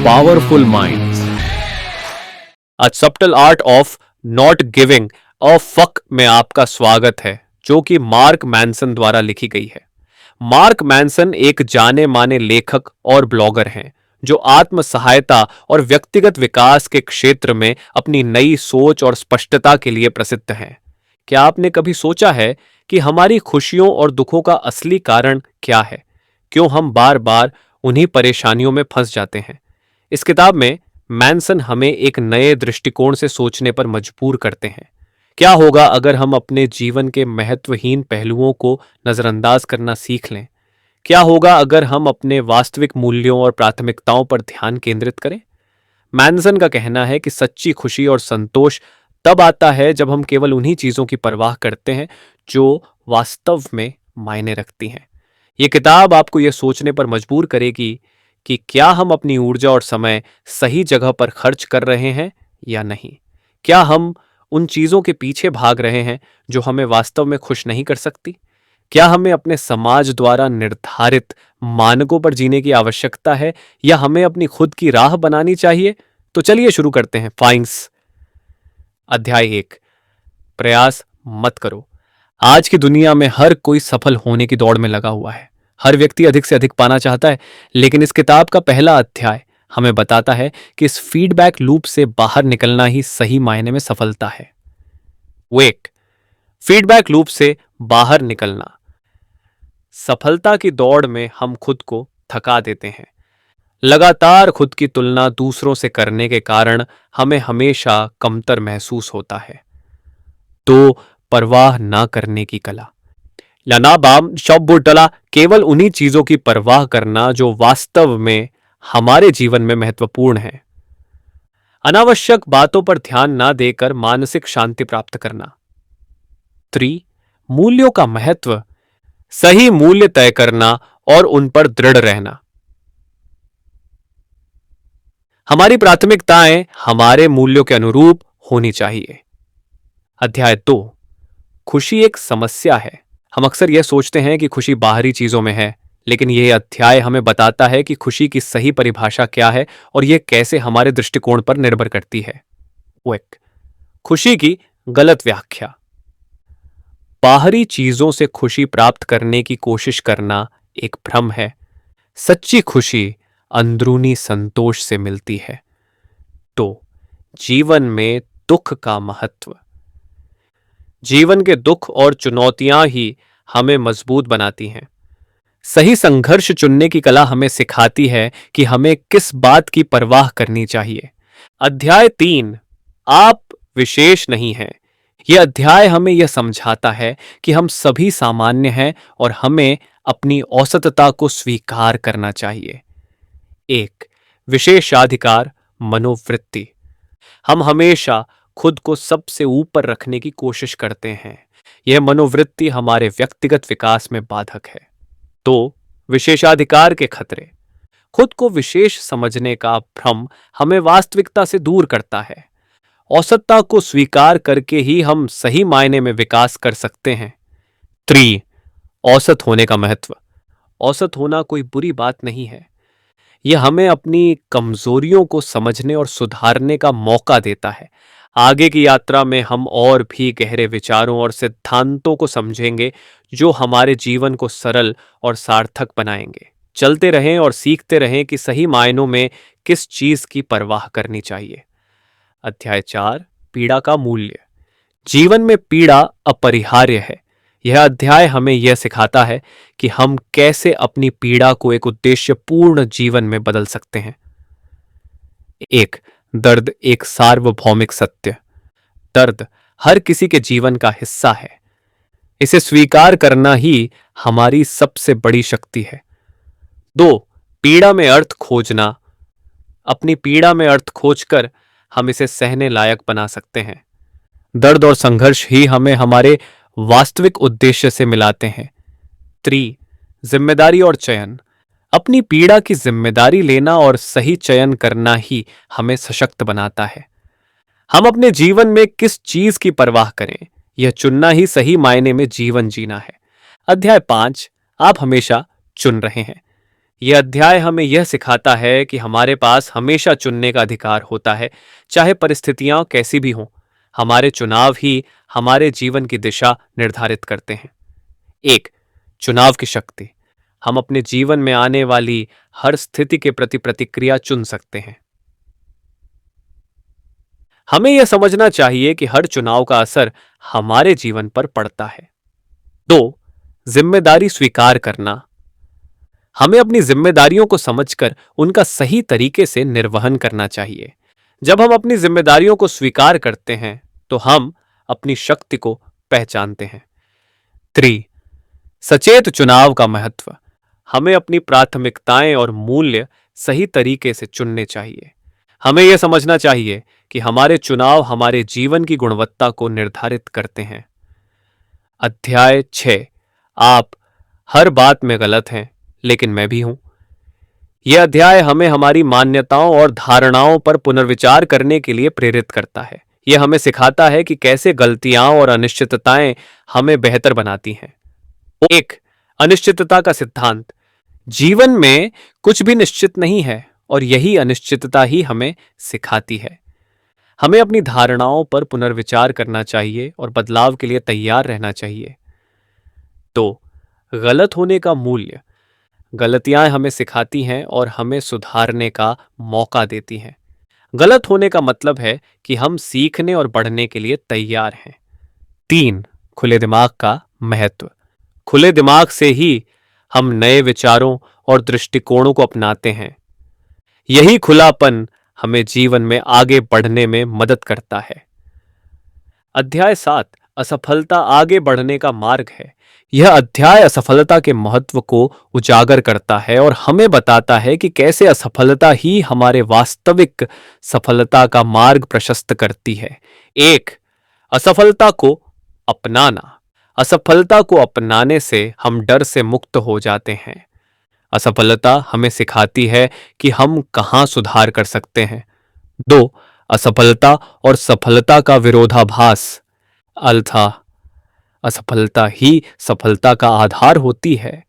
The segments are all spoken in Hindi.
Powerful Minds. A Subtle Art of Not Giving a Fuck में आपका स्वागत है, जो कि मार्क मैनसन द्वारा लिखी गई है। मार्क मैनसन एक जाने माने लेखक और ब्लॉगर हैं जो आत्म सहायता और व्यक्तिगत विकास के क्षेत्र में अपनी नई सोच और स्पष्टता के लिए प्रसिद्ध हैं। क्या आपने कभी सोचा है कि हमारी खुशियों और दुखों का असली कारण क्या है? क्यों हम बार बार उन्हीं परेशानियों में फंस जाते हैं? इस किताब में मैनसन हमें एक नए दृष्टिकोण से सोचने पर मजबूर करते हैं। क्या होगा अगर हम अपने जीवन के महत्वहीन पहलुओं को नजरअंदाज करना सीख लें? क्या होगा अगर हम अपने वास्तविक मूल्यों और प्राथमिकताओं पर ध्यान केंद्रित करें? मैनसन का कहना है कि सच्ची खुशी और संतोष तब आता है जब हम केवल उन्हीं चीजों की परवाह करते हैं जो वास्तव में मायने रखती हैं। ये किताब आपको यह सोचने पर मजबूर करेगी कि क्या हम अपनी ऊर्जा और समय सही जगह पर खर्च कर रहे हैं या नहीं। क्या हम उन चीजों के पीछे भाग रहे हैं जो हमें वास्तव में खुश नहीं कर सकती? क्या हमें अपने समाज द्वारा निर्धारित मानकों पर जीने की आवश्यकता है या हमें अपनी खुद की राह बनानी चाहिए? तो चलिए शुरू करते हैं। फाइंस अध्याय 1। प्रयास मत करो। आज की दुनिया में हर कोई सफल होने की दौड़ में लगा हुआ है। हर व्यक्ति अधिक से अधिक पाना चाहता है, लेकिन इस किताब का पहला अध्याय हमें बताता है कि इस फीडबैक लूप से बाहर निकलना ही सही मायने में सफलता है। वेक फीडबैक लूप से बाहर निकलना। सफलता की दौड़ में हम खुद को थका देते हैं। लगातार खुद की तुलना दूसरों से करने के कारण हमें हमेशा कमतर महसूस होता है। तो परवाह ना करने की कला। लनाबाम शब्बुटला केवल उन्हीं चीजों की परवाह करना जो वास्तव में हमारे जीवन में महत्वपूर्ण है। अनावश्यक बातों पर ध्यान ना देकर मानसिक शांति प्राप्त करना। 3 मूल्यों का महत्व। सही मूल्य तय करना और उन पर दृढ़ रहना। हमारी प्राथमिकताएं हमारे मूल्यों के अनुरूप होनी चाहिए। अध्याय 2 खुशी एक समस्या है। हम अक्सर यह सोचते हैं कि खुशी बाहरी चीजों में है, लेकिन यह अध्याय हमें बताता है कि खुशी की सही परिभाषा क्या है और यह कैसे हमारे दृष्टिकोण पर निर्भर करती है। एक खुशी की गलत व्याख्या। बाहरी चीजों से खुशी प्राप्त करने की कोशिश करना एक भ्रम है। सच्ची खुशी अंदरूनी संतोष से मिलती है। तो जीवन में दुख का महत्व। जीवन के दुख और चुनौतियां ही हमें मजबूत बनाती हैं। सही संघर्ष चुनने की कला हमें सिखाती है कि हमें किस बात की परवाह करनी चाहिए। अध्याय 3 आप विशेष नहीं हैं। यह अध्याय हमें यह समझाता है कि हम सभी सामान्य हैं और हमें अपनी औसतता को स्वीकार करना चाहिए। 1 विशेषाधिकार मनोवृत्ति। हम हमेशा खुद को सबसे ऊपर रखने की कोशिश करते हैं। यह मनोवृत्ति हमारे व्यक्तिगत विकास में बाधक है। तो विशेषाधिकार के खतरे। खुद को विशेष समझने का भ्रम हमें वास्तविकता से दूर करता है। औसतता को स्वीकार करके ही हम सही मायने में विकास कर सकते हैं। 3 औसत होने का महत्व। औसत होना कोई बुरी बात नहीं है। यह हमें अपनी कमजोरियों को समझने और सुधारने का मौका देता है। आगे की यात्रा में हम और भी गहरे विचारों और सिद्धांतों को समझेंगे जो हमारे जीवन को सरल और सार्थक बनाएंगे। चलते रहें और सीखते रहें कि सही मायनों में किस चीज की परवाह करनी चाहिए। अध्याय 4 पीड़ा का मूल्य। जीवन में पीड़ा अपरिहार्य है। यह अध्याय हमें यह सिखाता है कि हम कैसे अपनी पीड़ा को एक उद्देश्यपूर्ण जीवन में बदल सकते हैं। 1 दर्द एक सार्वभौमिक सत्य। दर्द हर किसी के जीवन का हिस्सा है। इसे स्वीकार करना ही हमारी सबसे बड़ी शक्ति है। 2 पीड़ा में अर्थ खोजना। अपनी पीड़ा में अर्थ खोजकर हम इसे सहने लायक बना सकते हैं। दर्द और संघर्ष ही हमें हमारे वास्तविक उद्देश्य से मिलाते हैं। 3 जिम्मेदारी और चयन। अपनी पीड़ा की जिम्मेदारी लेना और सही चयन करना ही हमें सशक्त बनाता है। हम अपने जीवन में किस चीज की परवाह करें, यह चुनना ही सही मायने में जीवन जीना है। अध्याय 5 आप हमेशा चुन रहे हैं। यह अध्याय हमें यह सिखाता है कि हमारे पास हमेशा चुनने का अधिकार होता है, चाहे परिस्थितियां कैसी भी हों। हमारे चुनाव ही हमारे जीवन की दिशा निर्धारित करते हैं। एक, चुनाव की शक्ति। हम अपने जीवन में आने वाली हर स्थिति के प्रति प्रतिक्रिया चुन सकते हैं। हमें यह समझना चाहिए कि हर चुनाव का असर हमारे जीवन पर पड़ता है। दो, जिम्मेदारी स्वीकार करना। हमें अपनी जिम्मेदारियों को समझकर उनका सही तरीके से निर्वहन करना चाहिए। जब हम अपनी जिम्मेदारियों को स्वीकार करते हैं तो हम अपनी शक्ति को पहचानते हैं। 3, सचेत चुनाव का महत्व। हमें अपनी प्राथमिकताएं और मूल्य सही तरीके से चुनने चाहिए। हमें यह समझना चाहिए कि हमारे चुनाव हमारे जीवन की गुणवत्ता को निर्धारित करते हैं। अध्याय 6, आप हर बात में गलत हैं, लेकिन मैं भी हूं। यह अध्याय हमें हमारी मान्यताओं और धारणाओं पर पुनर्विचार करने के लिए प्रेरित करता है। यह हमें सिखाता है कि कैसे गलतियां और अनिश्चितताएं हमें बेहतर बनाती हैं। एक, अनिश्चितता का सिद्धांत। जीवन में कुछ भी निश्चित नहीं है और यही अनिश्चितता ही हमें सिखाती है। हमें अपनी धारणाओं पर पुनर्विचार करना चाहिए और बदलाव के लिए तैयार रहना चाहिए। तो गलत होने का मूल्य। गलतियां हमें सिखाती हैं और हमें सुधारने का मौका देती हैं। गलत होने का मतलब है कि हम सीखने और बढ़ने के लिए तैयार हैं। 3, खुले दिमाग का महत्व। खुले दिमाग से ही हम नए विचारों और दृष्टिकोणों को अपनाते हैं। यही खुलापन हमें जीवन में आगे बढ़ने में मदद करता है। अध्याय 7, असफलता आगे बढ़ने का मार्ग है। यह अध्याय असफलता के महत्व को उजागर करता है और हमें बताता है कि कैसे असफलता ही हमारे वास्तविक सफलता का मार्ग प्रशस्त करती है। एक, असफलता को अपनाना। असफलता को अपनाने से हम डर से मुक्त हो जाते हैं। असफलता हमें सिखाती है कि हम कहां सुधार कर सकते हैं। 2, असफलता और सफलता का विरोधाभास। अल्था असफलता ही सफलता का आधार होती है।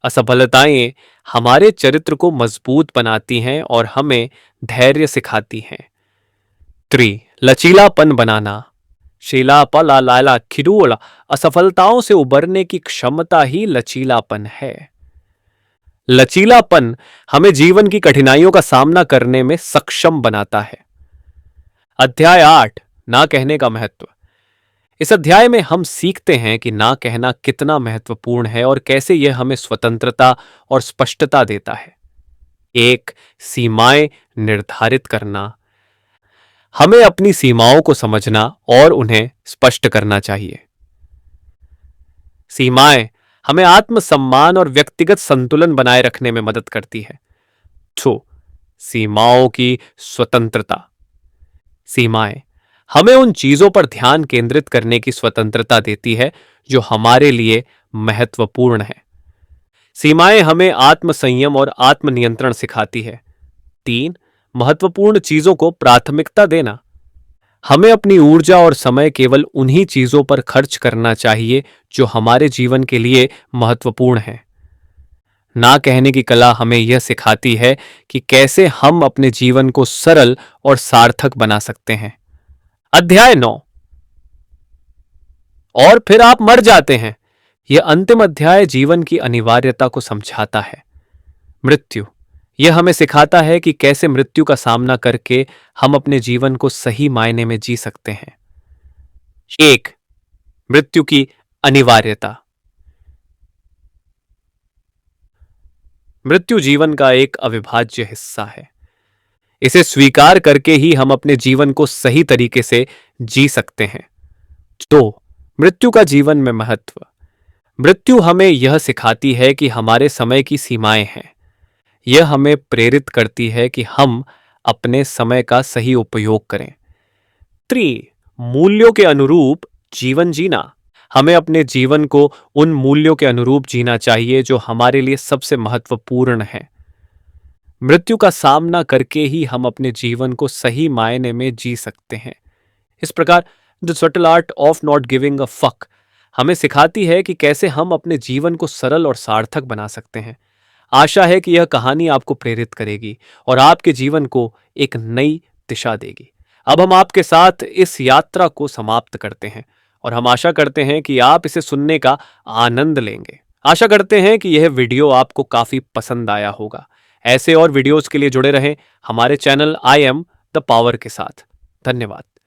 असफलताएं हमारे चरित्र को मजबूत बनाती हैं और हमें धैर्य सिखाती हैं। 3, लचीलापन बनाना। शीलापला लाला खिरूला। असफलताओं से उबरने की क्षमता ही लचीलापन है। लचीलापन हमें जीवन की कठिनाइयों का सामना करने में सक्षम बनाता है। अध्याय 8, ना कहने का महत्व। इस अध्याय में हम सीखते हैं कि ना कहना कितना महत्वपूर्ण है और कैसे यह हमें स्वतंत्रता और स्पष्टता देता है। एक, सीमाएं निर्धारित करना। हमें अपनी सीमाओं को समझना और उन्हें स्पष्ट करना चाहिए। सीमाएं हमें आत्मसम्मान और व्यक्तिगत संतुलन बनाए रखने में मदद करती है। 2, सीमाओं की स्वतंत्रता। सीमाएं हमें उन चीजों पर ध्यान केंद्रित करने की स्वतंत्रता देती है जो हमारे लिए महत्वपूर्ण है। सीमाएं हमें आत्मसंयम और आत्मनियंत्रण सिखाती है। 3, महत्वपूर्ण चीजों को प्राथमिकता देना। हमें अपनी ऊर्जा और समय केवल उन्हीं चीजों पर खर्च करना चाहिए जो हमारे जीवन के लिए महत्वपूर्ण है। ना कहने की कला हमें यह सिखाती है कि कैसे हम अपने जीवन को सरल और सार्थक बना सकते हैं। अध्याय 9, और फिर आप मर जाते हैं। यह अंतिम अध्याय जीवन की अनिवार्यता को समझाता है। मृत्यु यह हमें सिखाता है कि कैसे मृत्यु का सामना करके हम अपने जीवन को सही मायने में जी सकते हैं। 1, मृत्यु की अनिवार्यता। मृत्यु जीवन का एक अविभाज्य हिस्सा है। इसे स्वीकार करके ही हम अपने जीवन को सही तरीके से जी सकते हैं। 2, मृत्यु का जीवन में महत्व। मृत्यु हमें यह सिखाती है कि हमारे समय की सीमाएं हैं। यह हमें प्रेरित करती है कि हम अपने समय का सही उपयोग करें। 3, मूल्यों के अनुरूप जीवन जीना। हमें अपने जीवन को उन मूल्यों के अनुरूप जीना चाहिए जो हमारे लिए सबसे महत्वपूर्ण हैं। मृत्यु का सामना करके ही हम अपने जीवन को सही मायने में जी सकते हैं। इस प्रकार the subtle art of not giving a fuck हमें सिखाती है कि कैसे हम अपने जीवन को सरल और सार्थक बना सकते हैं। आशा है कि यह कहानी आपको प्रेरित करेगी और आपके जीवन को एक नई दिशा देगी। अब हम आपके साथ इस यात्रा को समाप्त करते हैं और हम आशा करते हैं कि आप इसे सुनने का आनंद लेंगे। आशा करते हैं कि यह वीडियो आपको काफी पसंद आया होगा। ऐसे और वीडियोस के लिए जुड़े रहें हमारे channel I am the power के साथ। धन्यवाद।